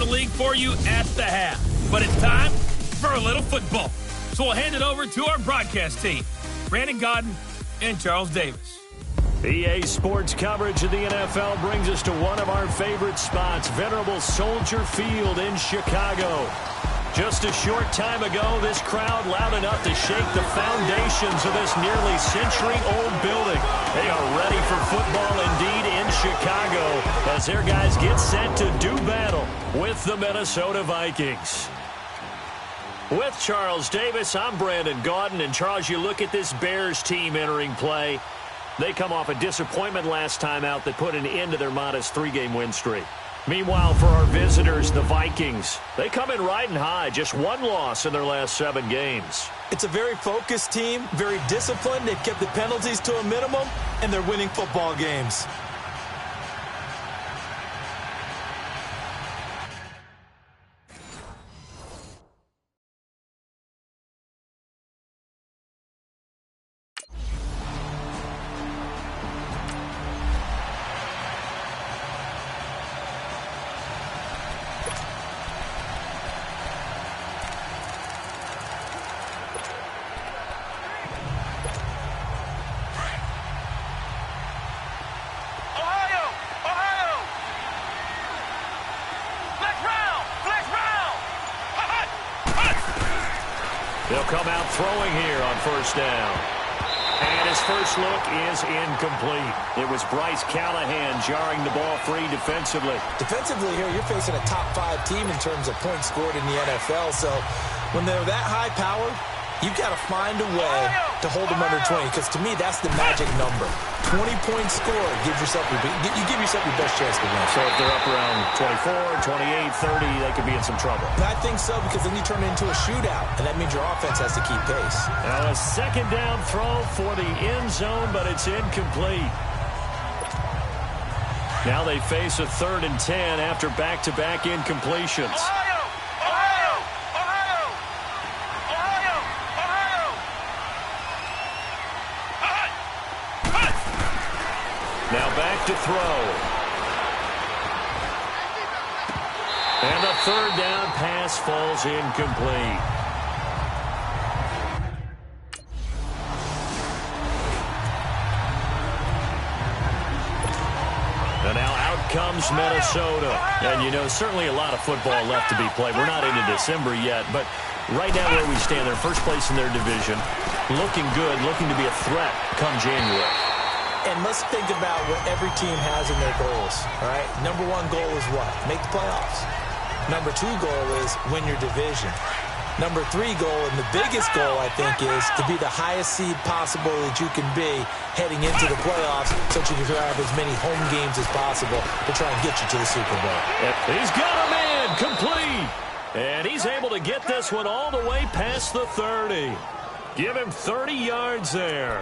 league for you at the half. But it's time for a little football. So we'll hand it over to our broadcast team, Brandon Gaudin and Charles Davis. EA Sports coverage of the NFL brings us to one of our favorite spots, venerable Soldier Field in Chicago. Just a short time ago, this crowd loud enough to shake the foundations of this nearly century-old building. They are ready for football indeed in Chicago as their guys get set to do battle with the Minnesota Vikings. With Charles Davis, I'm Brandon Gaudin. And Charles, you look at this Bears team entering play. They come off a disappointment last time out that put an end to their modest 3-game win streak. Meanwhile, for our visitors, the Vikings, they come in riding high, just one loss in their last 7 games. It's a very focused team, very disciplined. They've kept the penalties to a minimum, and they're winning football games. They'll come out throwing here on first down. And his first look is incomplete. It was Bryce Callahan jarring the ball free defensively. Defensively here, you're facing a top 5 team in terms of points scored in the NFL. So when they're that high powered, you've got to find a way to hold them under 20. Because to me, that's the magic number. 20 points scored gives yourself you give yourself your best chance to win. So if they're up around 24, 28, 30, they could be in some trouble. I think so, because then you turn it into a shootout, and that means your offense has to keep pace. Now a second down throw for the end zone, but it's incomplete. Now they face a 3rd and 10 after back-to-back incompletions. Now back to throw. And the 3rd down pass falls incomplete. And now out comes Minnesota. And, you know, certainly a lot of football left to be played. We're not into December yet, but right now where we stand, they're first place in their division. Looking good, looking to be a threat come January. And let's think about what every team has in their goals, all right? Number 1 goal is what? Make the playoffs. Number 2 goal is win your division. Number 3 goal, and the biggest goal, I think, is to be the highest seed possible that you can be heading into the playoffs so that you can have as many home games as possible to try and get you to the Super Bowl. He's got a man complete. And he's able to get this one all the way past the 30. Give him 30 yards there.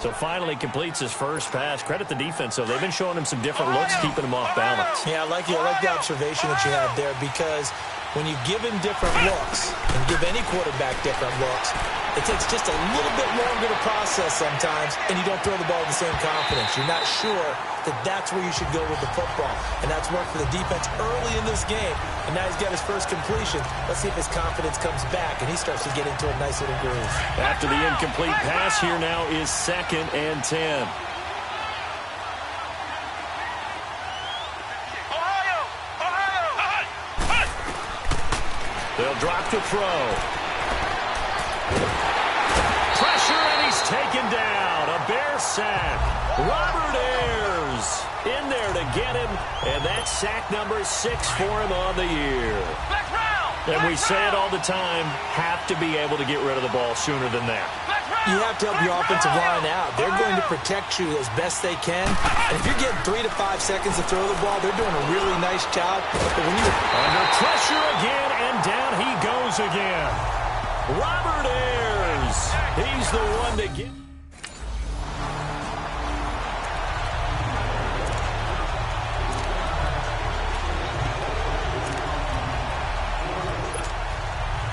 So finally completes his first pass. Credit the defense, though. They've been showing him some different looks, keeping him off balance. Yeah, I like the observation that you have there, because when you give him different looks and give any quarterback different looks, it takes just a little bit longer to process sometimes, and you don't throw the ball with the same confidence. You're not sure that that's where you should go with the football, and that's worked for the defense early in this game, and now he's got his first completion. Let's see if his confidence comes back, and he starts to get into a nice little groove. After the incomplete pass, here now is 2nd and 10. They'll drop to throw. Pressure, and he's taken down. A Bear sack. Robert Ayers in there to get him, and that's sack number 6 for him on the year. And we say it all the time, have to be able to get rid of the ball sooner than that. You have to help your offensive line out. They're going to protect you as best they can. And if you're getting 3 to 5 seconds to throw the ball, they're doing a really nice job. But when you under pressure again, and down he goes again. Robert Ayers, he's the one to get.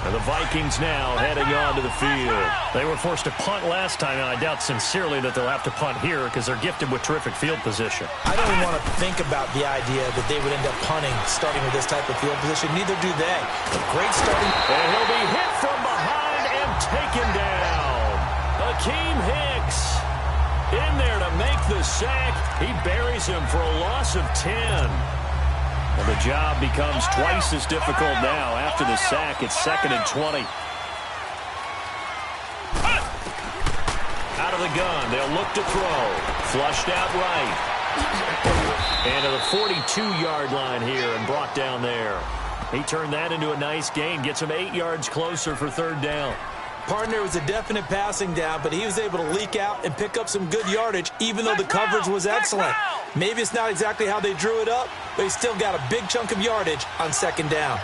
And The Vikings now heading onto the field. They were forced to punt last time, and I doubt sincerely that they'll have to punt here because they're gifted with terrific field position. I don't even want to think about the idea that they would end up punting starting with this type of field position. Neither do they. A great starting. And he'll be hit from behind and taken down. Akeem Hicks in there to make the sack. He buries him for a loss of 10. And the job becomes twice as difficult now. After the sack, it's 2nd and 20. Out of the gun, they'll look to throw. Flushed out right. And to the 42-yard line here and brought down there. He turned that into a nice gain. Gets him 8 yards closer for 3rd down. Partner was a definite passing down, but he was able to leak out and pick up some good yardage, even though the coverage was excellent. Maybe it's not exactly how they drew it up, but he still got a big chunk of yardage on 2nd down.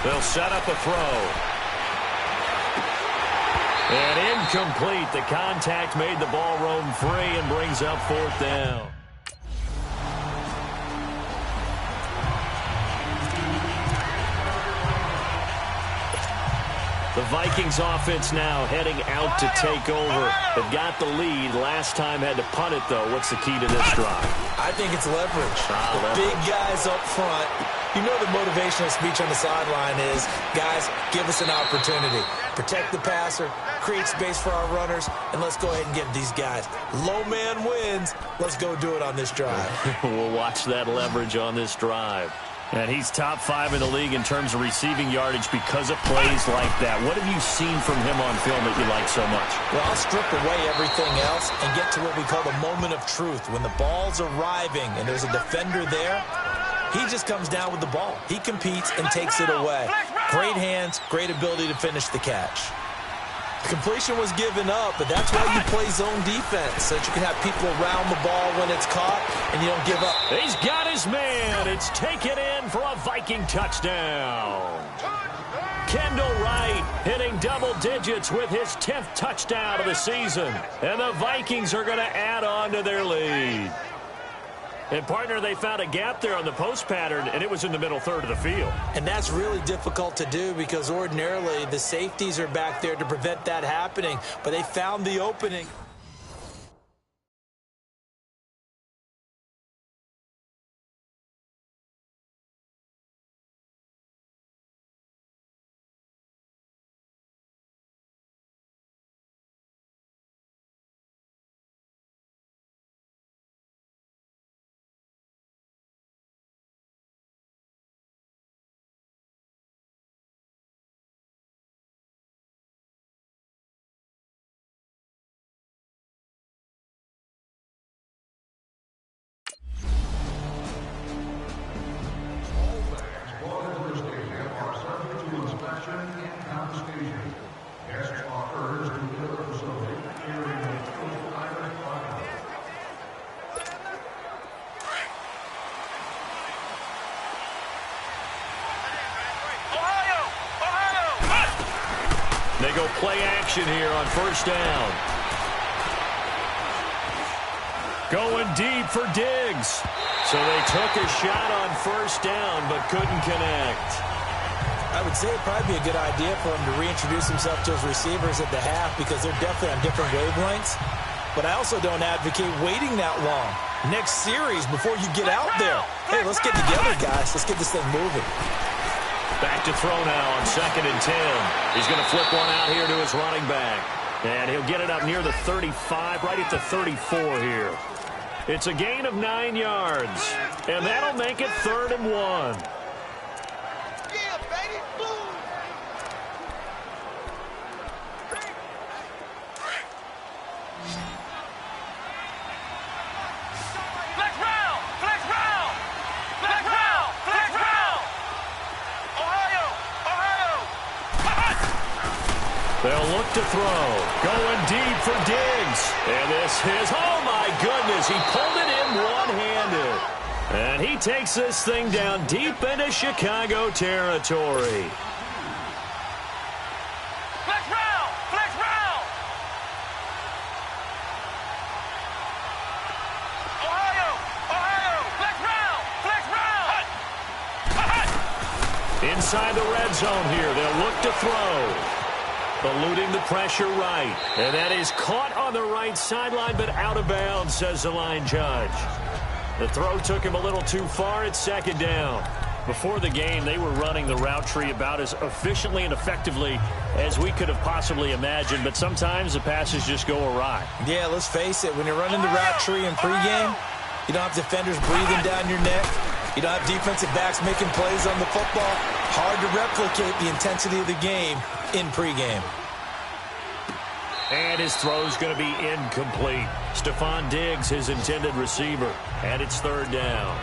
They'll set up a throw. And incomplete. The contact made the ball roam free and brings up 4th down. The Vikings offense now heading out to take over. They've got the lead. Last time had to punt it, though. What's the key to this drive? I think it's leverage. Big guys up front. You know the motivational speech on the sideline is, guys, give us an opportunity. Protect the passer, create space for our runners, and let's go ahead and get these guys. Low man wins. Let's go do it on this drive. We'll watch that leverage on this drive. And he's top 5 in the league in terms of receiving yardage because of plays like that. What have you seen from him on film that you like so much? Well, I'll strip away everything else and get to what we call the moment of truth. When the ball's arriving and there's a defender there, he just comes down with the ball. He competes and takes it away. Great hands, great ability to finish the catch. Completion was given up, but that's why you play zone defense, so that you can have people around the ball when it's caught and you don't give up. He's got his man. It's taken in for a Viking touchdown. Kendall Wright hitting double digits with his 10th touchdown of the season. And the Vikings are going to add on to their lead. And, partner, they found a gap there on the post pattern, and it was in the middle third of the field. And that's really difficult to do because ordinarily the safeties are back there to prevent that happening. But they found the opening. They go play action here on 1st down. Going deep for Diggs. So they took a shot on 1st down but couldn't connect. I would say it'd probably be a good idea for him to reintroduce himself to his receivers at the half because they're definitely on different wavelengths. But I also don't advocate waiting that long. Next series before you get out there. Hey, let's get together, guys. Let's get this thing moving. Back to throw now on 2nd and 10. He's going to flip one out here to his running back. And he'll get it up near the 35, right at the 34 here. It's a gain of 9 yards. And that'll make it 3rd and 1. Yeah, baby. Boom. Flex round. Flex round. Flex round. Flex round. Ohio. They'll look to throw. Going deep for Diggs. And this is, oh my goodness, he pulled it in one-handed. And he takes this thing down deep into Chicago territory. Flex round. Flex round. Ohio. Flex round. Flex round. Inside the red zone here. They'll look to throw. Eluding the pressure right. And that is caught on the right sideline, but out of bounds, says the line judge. The throw took him a little too far. It's second down. Before the game, they were running the route tree about as efficiently and effectively as we could have possibly imagined, but sometimes the passes just go awry. Yeah, let's face it. When you're running the route tree in pregame, you don't have defenders breathing down your neck. You don't have defensive backs making plays on the football. Hard to replicate the intensity of the game in pregame. And his throw's going to be incomplete. Stephon Diggs, his intended receiver, and it's third down.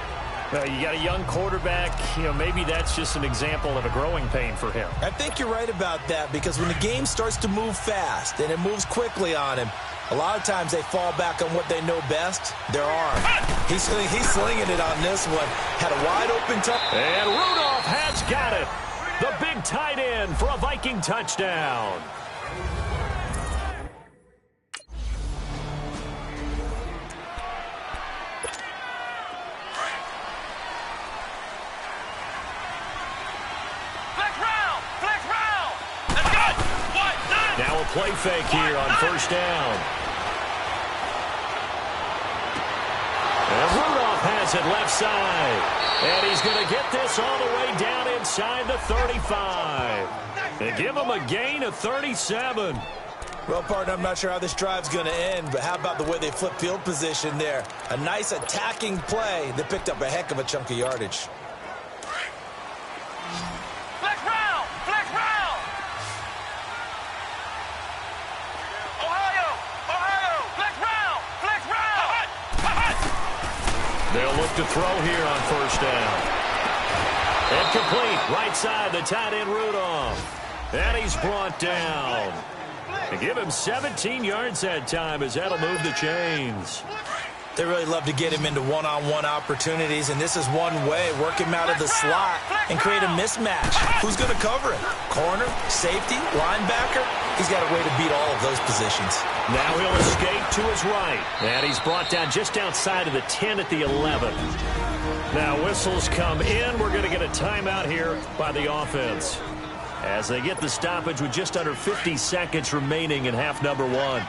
You got a young quarterback. Maybe that's just an example of a growing pain for him. I think you're right about that, because when the game starts to move fast and it moves quickly on him, a lot of times they fall back on what they know best, their arm. He's slinging it on this one. Had a wide open touch. And Rudolph has got it. The big tight end for a Viking touchdown. Now a play fake here on first down. And Rudolph has it left side. And he's going to get this all the way down inside the 35. And give him a gain of 37. Well, partner, I'm not sure how this drive's going to end, but how about the way they flip field position there? A nice attacking play that picked up a heck of a chunk of yardage. They'll look to throw here on first down. And complete. Right side, the tight end Rudolph. And he's brought down. And give him 17 yards that time, as that'll move the chains. They really love to get him into one-on-one opportunities, and this is one way. Work him out of the slot and create a mismatch. Who's going to cover him? Corner, safety, linebacker? He's got a way to beat all of those positions. Now he'll escape to his right. And he's brought down just outside of the 10 at the 11. Now whistles come in. We're going to get a timeout here by the offense, as they get the stoppage with just under 50 seconds remaining in half number one.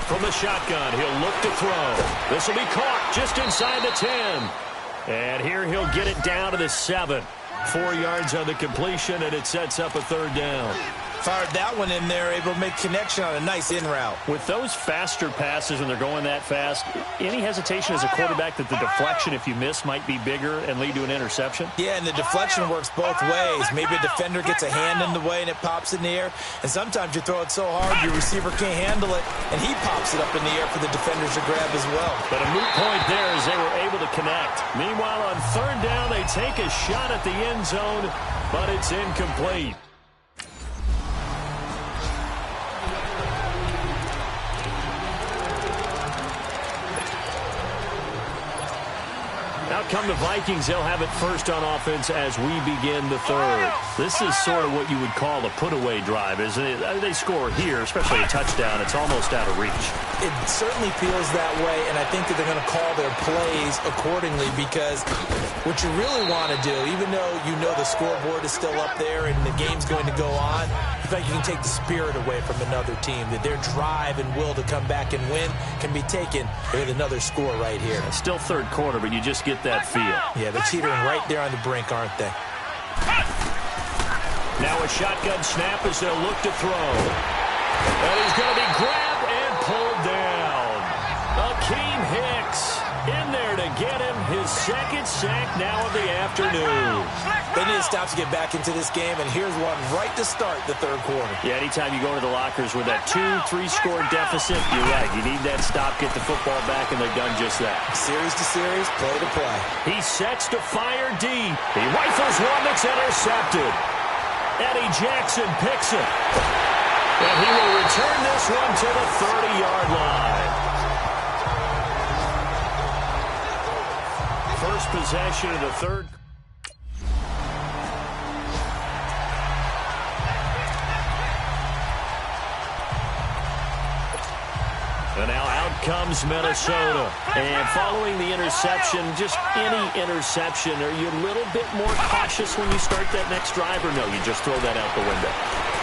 From the shotgun, he'll look to throw. This will be caught just inside the 10. And here he'll get it down to the 7. 4 yards on the completion, and it sets up a third down. Fired that one in there, able to make connection on a nice in route. With those faster passes when they're going that fast, any hesitation as a quarterback that the deflection, if you miss, might be bigger and lead to an interception? Yeah, and the deflection works both ways. Maybe a defender gets a hand in the way and it pops in the air. And sometimes you throw it so hard your receiver can't handle it, and he pops it up in the air for the defenders to grab as well. But a moot point there as they were able to connect. Meanwhile, on third down, they take a shot at the end zone, but it's incomplete. Out come the Vikings. They'll have it first on offense as we begin the third. This is sort of what you would call a put-away drive, isn't it? They score here, especially a touchdown. It's almost out of reach. It certainly feels that way, and I think that they're going to call their plays accordingly, because what you really want to do, even though you know the scoreboard is still up there and the game's going to go on, I think you can take the spirit away from another team, that their drive and will to come back and win can be taken with another score right here. It's still third quarter, but you just get that feel. Yeah, they're teetering right there on the brink, aren't they? Now a shotgun snap as they'll look to throw. And he's going to be grabbed and pulled down. Akeem Hicks in there to get him his second sack now of the afternoon. They need to stop to get back into this game, and here's one right to start the third quarter. Yeah, anytime you go to the lockers with that 2-3 score deficit, you're right. You need that stop, get the football back, and they've done just that. Series to series, play to play. He sets to fire deep. He rifles one that's intercepted. Eddie Jackson picks it. And he will return this one to the 30-yard line. First possession of the third. And now out comes Minnesota. And following the interception, just any interception, are you a little bit more cautious when you start that next drive, or no, you just throw that out the window?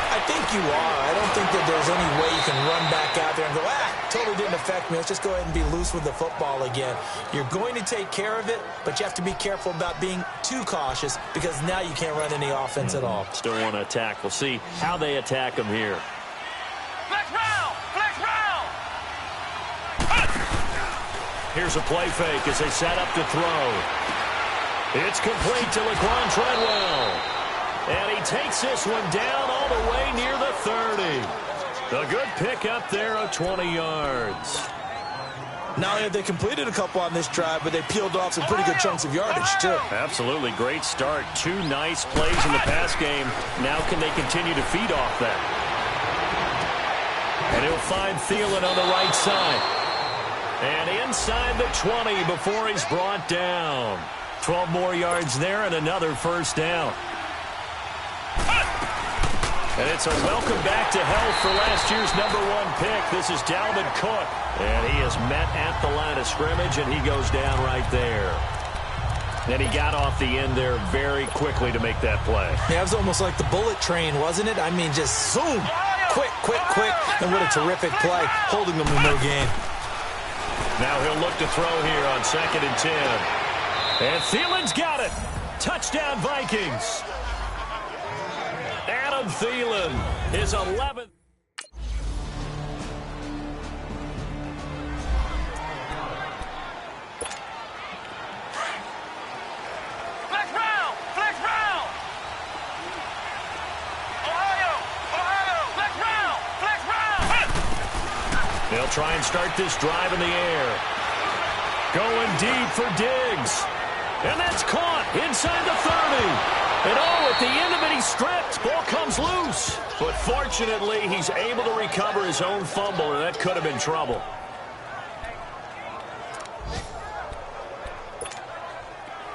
I think you are. I don't think that there's any way you can run back out there and go, totally didn't affect me. Let's just go ahead and be loose with the football again. You're going to take care of it, but you have to be careful about being too cautious because now you can't run any offense at all. Still want to attack. We'll see how they attack them here. Flex round! Flex round! Here's a play fake as they set up to throw. It's complete to Laquan Treadwell. And he takes this one down all the way near the 30. A good pick up there of 20 yards. Not only have they completed a couple on this drive, but they peeled off some pretty good chunks of yardage, too. Absolutely. Great start. 2 nice plays in the pass game. Now can they continue to feed off that? And he'll find Thielen on the right side. And inside the 20 before he's brought down. 12 more yards there and another first down. And it's a welcome back to health for last year's #1 pick. This is Dalvin Cook. And he is met at the line of scrimmage, and he goes down right there. And he got off the end there very quickly to make that play. Yeah, it was almost like the bullet train, wasn't it? I mean, just zoom. Quick, quick, quick. And what a terrific play, holding them to no gain. Now he'll look to throw here on 2nd and 10. And Thielen's got it. Touchdown, Vikings. Adam Thielen, his 11th. Flex round! Flex round! Ohio! Ohio! Flex round! Flex round! They'll try and start this drive in the air. Going deep for Diggs. And that's caught inside the 30. And at the end of it, he's stripped. Ball comes loose. But fortunately, he's able to recover his own fumble, or that could have been trouble.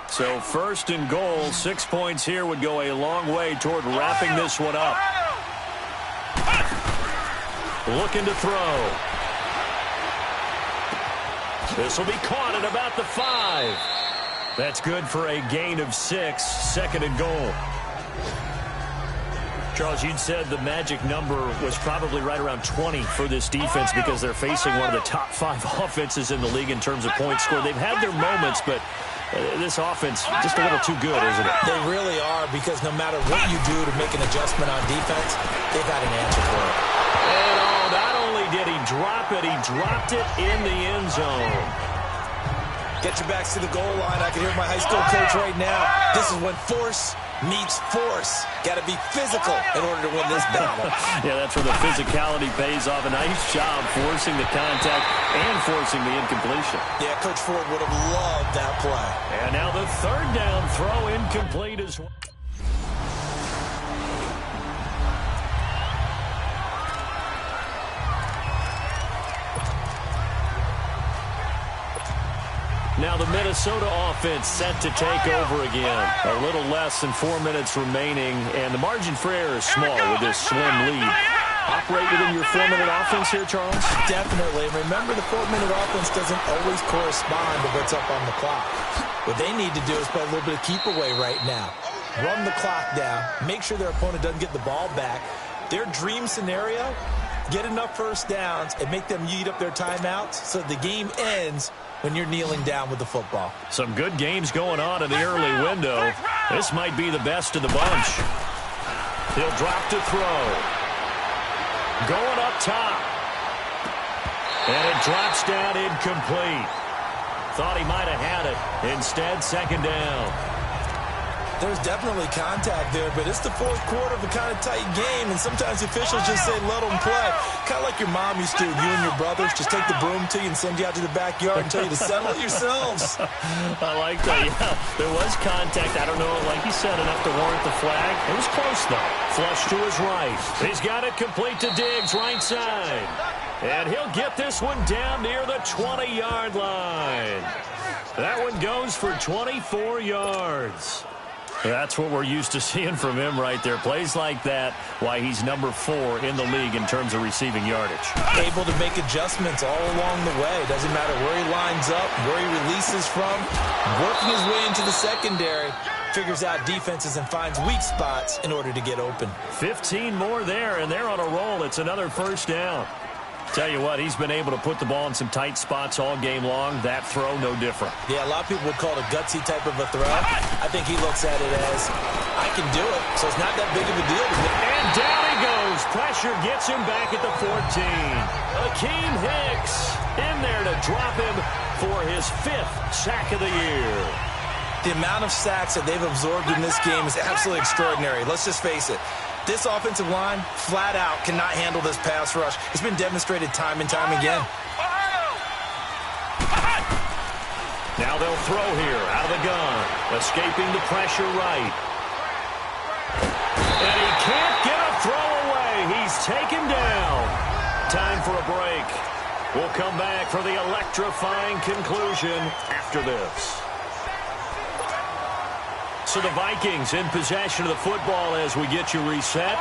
So 1st and goal, 6 points here would go a long way toward wrapping this one up. Looking to throw. This will be caught at about the 5. That's good for a gain of 6, 2nd and goal. Charles, you'd said the magic number was probably right around 20 for this defense because they're facing one of the top 5 offenses in the league in terms of points scored. They've had their moments, but this offense just a little too good, isn't it? They really are, because no matter what you do to make an adjustment on defense, they've got an answer for it. And not only did he drop it, he dropped it in the end zone. Get your backs to the goal line. I can hear my high school coach right now. This is when force meets force. Got to be physical in order to win this battle. Yeah, that's where the physicality pays off. A nice job forcing the contact and forcing the incompletion. Yeah, Coach Ford would have loved that play. And now the 3rd down throw incomplete as well. Now the Minnesota offense set to take over again. A little less than 4 minutes remaining, and the margin for error is small with this slim lead. Operate within your 4-minute offense here, Charles? Definitely. Remember, the 4-minute offense doesn't always correspond to what's up on the clock. What they need to do is play a little bit of keep away right now. Run the clock down. Make sure their opponent doesn't get the ball back. Their dream scenario, get enough first downs and make them eat up their timeouts so the game ends when you're kneeling down with the football. Some good games going on in the early window. This might be the best of the bunch. He'll drop to throw. Going up top. And it drops down incomplete. Thought he might have had it. Instead, 2nd down. There's definitely contact there, but it's the 4th quarter of a kind of tight game, and sometimes officials just say, let them play. Kind of like your mom used to, you and your brothers, just take the broom to you and send you out to the backyard and tell you to settle it yourselves. I like that, yeah. There was contact. I don't know, like you said, enough to warrant the flag. It was close, though. Flush to his right. He's got it complete to Diggs, right side. And he'll get this one down near the 20-yard line. That one goes for 24 yards. That's what we're used to seeing from him right there. Plays like that, why he's number 4 in the league in terms of receiving yardage. Able to make adjustments all along the way. Doesn't matter where he lines up, where he releases from. Working his way into the secondary. Figures out defenses and finds weak spots in order to get open. 15 more there, and they're on a roll. It's another first down. Tell you what, he's been able to put the ball in some tight spots all game long. That throw, no different. Yeah, a lot of people would call it a gutsy type of a throw. I think he looks at it as, I can do it, so it's not that big of a deal to me. And down he goes. Pressure gets him back at the 14. Akeem Hicks in there to drop him for his 5th sack of the year. The amount of sacks that they've absorbed in this game is absolutely extraordinary. Let's just face it. This offensive line, flat out, cannot handle this pass rush. It's been demonstrated time and time again. Now they'll throw here out of the gun. Escaping the pressure right. And he can't get a throw away. He's taken down. Time for a break. We'll come back for the electrifying conclusion after this. So the Vikings in possession of the football as we get you reset.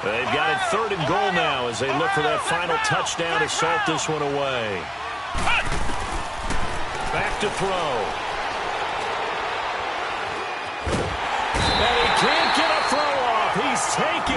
They've got it 3rd and goal now as they look for that final touchdown to salt this one away. Back to throw. And he can't get a throw off. He's taken